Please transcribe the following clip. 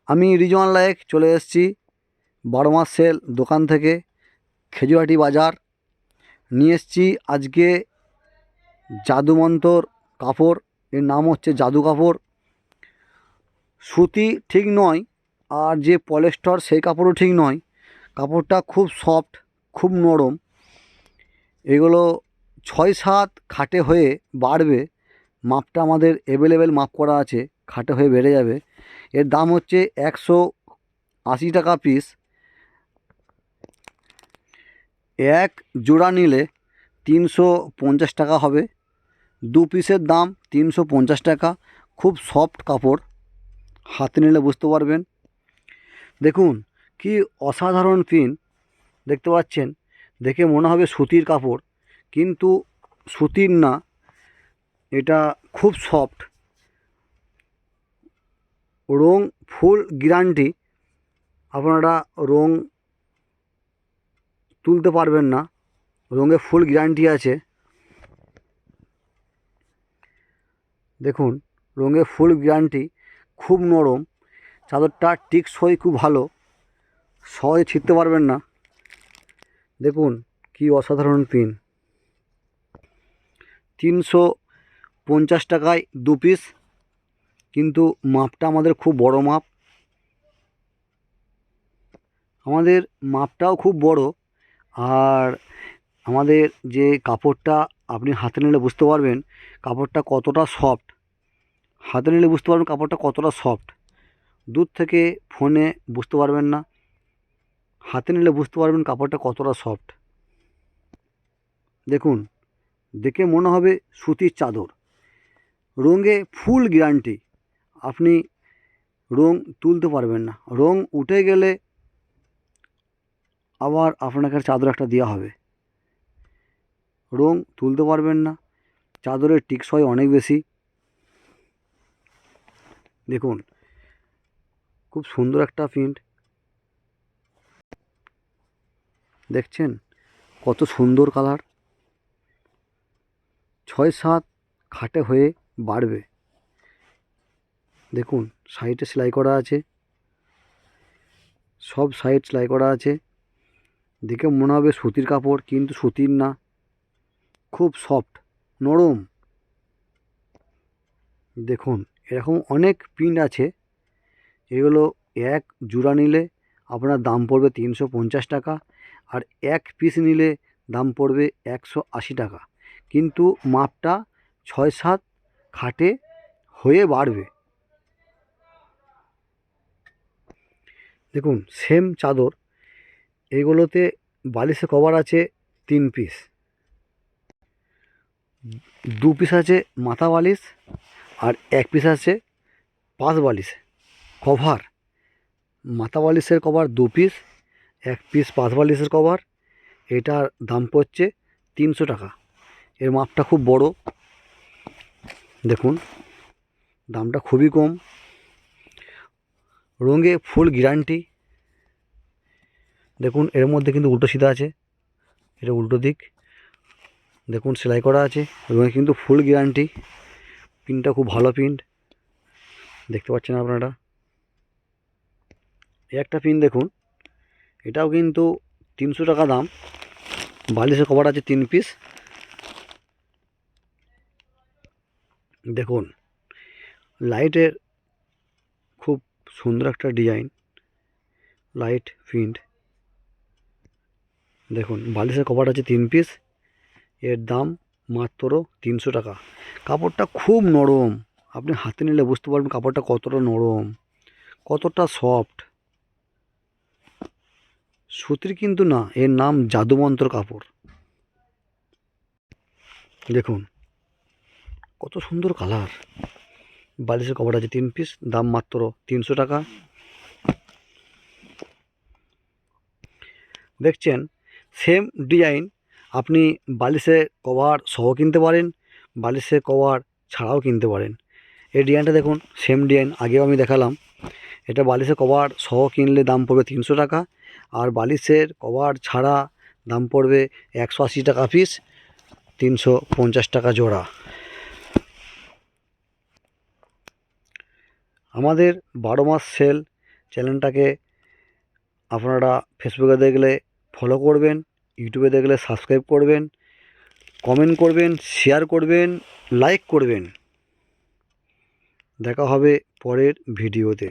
আমি রিজওয়ান লায়েক চলে এসেছি 12 মাস সেল দোকান থেকে, খেজুরাটি বাজার। নিয়ে এসেছি আজকে জাদুমন্তর কাপড়। এর নাম হচ্ছে জাদু কাপড়। সুতি ঠিক নয়, আর যে পলিস্টার সেই কাপড়ও ঠিক নয়। কাপড়টা খুব সফট, খুব নরম। এগুলো 6-7 খাটে হয়ে বাড়বে। মাপটা আমাদের অ্যাভেলেবেল মাপ করা আছে, খাটে হয়ে বেড়ে যাবে। এর দাম হচ্ছে 180 টাকা পিস। এক জোড়া নিলে 350 টাকা হবে। 2 পিসের দাম 350 টাকা। খুব সফট কাপড়, হাতে নিলে বুঝতে পারবেন। দেখুন কি অসাধারণ প্রিন্ট দেখতে পাচ্ছেন। দেখে মনে হবে সুতির কাপড়, কিন্তু সুতির না, এটা খুব সফট। রং ফুল গ্যারান্টি। আপনারা রং তুলতে পারবেন না, রঙে ফুল গ্যারান্টি আছে। দেখুন রঙে ফুল গ্যারান্টি, খুব নরম। চাদরটা টেকসই খুব ভালো, সহজে ছিঁড়তে পারবেন না। দেখুন কি অসাধারণ প্রিন্ট। 350 টাকায় 2 পিস, কিন্তু মাপটা আমাদের খুব বড় মাপ। আমাদের মাপটাও খুব বড়। আর আমাদের যে কাপড়টা আপনি হাতে নিলে বুঝতে পারবেন কাপড়টা কতটা সফট। হাতে নিলে বুঝতে পারবেন কাপড়টা কতটা সফট। দূর থেকে ফোনে বুঝতে পারবেন না, হাতে নিলে বুঝতে পারবেন কাপড়টা কতটা সফট। দেখুন দেখে মনে হবে সুতির চাদর। রঙে ফুল গ্যারান্টি। আপনি রং তুলতে পারবেন না, রং উঠে গেলে আবার আপনাকে চাদর একটা দেওয়া হবে। রং তুলতে পারবেন না, চাদরের টেকসই অনেক বেশি। দেখুন খুব সুন্দর একটা প্রিন্ট। দেখছেন কত সুন্দর কালার। 6-7 খাটে হয়ে বাড়বে। দেখুন সাইডে সেলাই করা আছে, সব সাইড সেলাই করা আছে। দেখে মনে হবে সুতির কাপড়, কিন্তু সুতির না, খুব সফট নরম। দেখুন এরকম অনেক প্রিন্ট আছে। এগুলো এক জোড়া নিলে আপনার দাম পড়বে 350 টাকা, আর এক পিস নিলে দাম পড়বে 180 টাকা। কিন্তু মাপটা 6-7 খাটে হয়ে বাড়বে। দেখুন সেম চাদর, এগুলোতে বালিশে কভার আছে 3 পিস। 2 পিস আছে মাথা বালিশ, আর 1 পিস আছে পাশ বালিশ কভার। মাথা বালিশের কভার 2 পিস, 1 পিস পাশ বালিশের কভার। এটার দাম পড়ছে 300 টাকা। এর মাপটা খুব বড়। দেখুন দামটা খুবই কম। রঙে ফুল গ্যারান্টি। দেখুন এর মধ্যে কিন্তু উল্টো সিধা আছে, এটা উল্টো দিক। দেখুন সেলাই করা আছে, রঙে কিন্তু ফুল গ্যারান্টি। প্রিন্টটা খুব ভালো প্রিন্ট, দেখতে পাচ্ছেন আপনারা। এই একটা প্রিন্ট দেখুন, এটাও কিন্তু 300 টাকা দাম। বালিশের কভার আছে 3 পিস। দেখুন লাইটের খুব সুন্দর একটা ডিজাইন, লাইট প্রিন্ট। দেখুন বালিশের কভার আছে 3 পিস। এর দাম মাত্র 300 টাকা। কাপড়টা খুব নরম, আপনি হাতে নিলে বুঝতে পারবেন কাপড়টা কতটা নরম, কতটা সফট। সুতির কিন্তু না, এর নাম জাদুমন্ত্র কাপড়। দেখুন কত সুন্দর কালার। বালিশের কভার আছে 3 পিস, দাম মাত্র 300 টাকা। দেখছেন সেম ডিজাইন, আপনি বালিশের কভার সহ কিনতে পারেন, বালিশের কভার ছাড়াও কিনতে পারেন। এই ডিজাইনটা দেখুন সেম ডিজাইন, আগেও আমি দেখালাম। এটা বালিশের কভার সহ কিনলে দাম পড়বে 300 টাকা, আর বালিশের কভার ছাড়া দাম পড়বে 180 টাকা পিস, 350 টাকা জোড়া। আমাদের 12 মাস সেল চ্যানেলটাকে আপনারা ফেসবুকে দেখলে ফলো করবেন, ইউটিউবে দেখলে সাবস্ক্রাইব করবেন, কমেন্ট করবেন, শেয়ার করবেন, লাইক করবেন। দেখা হবে পরের ভিডিওতে।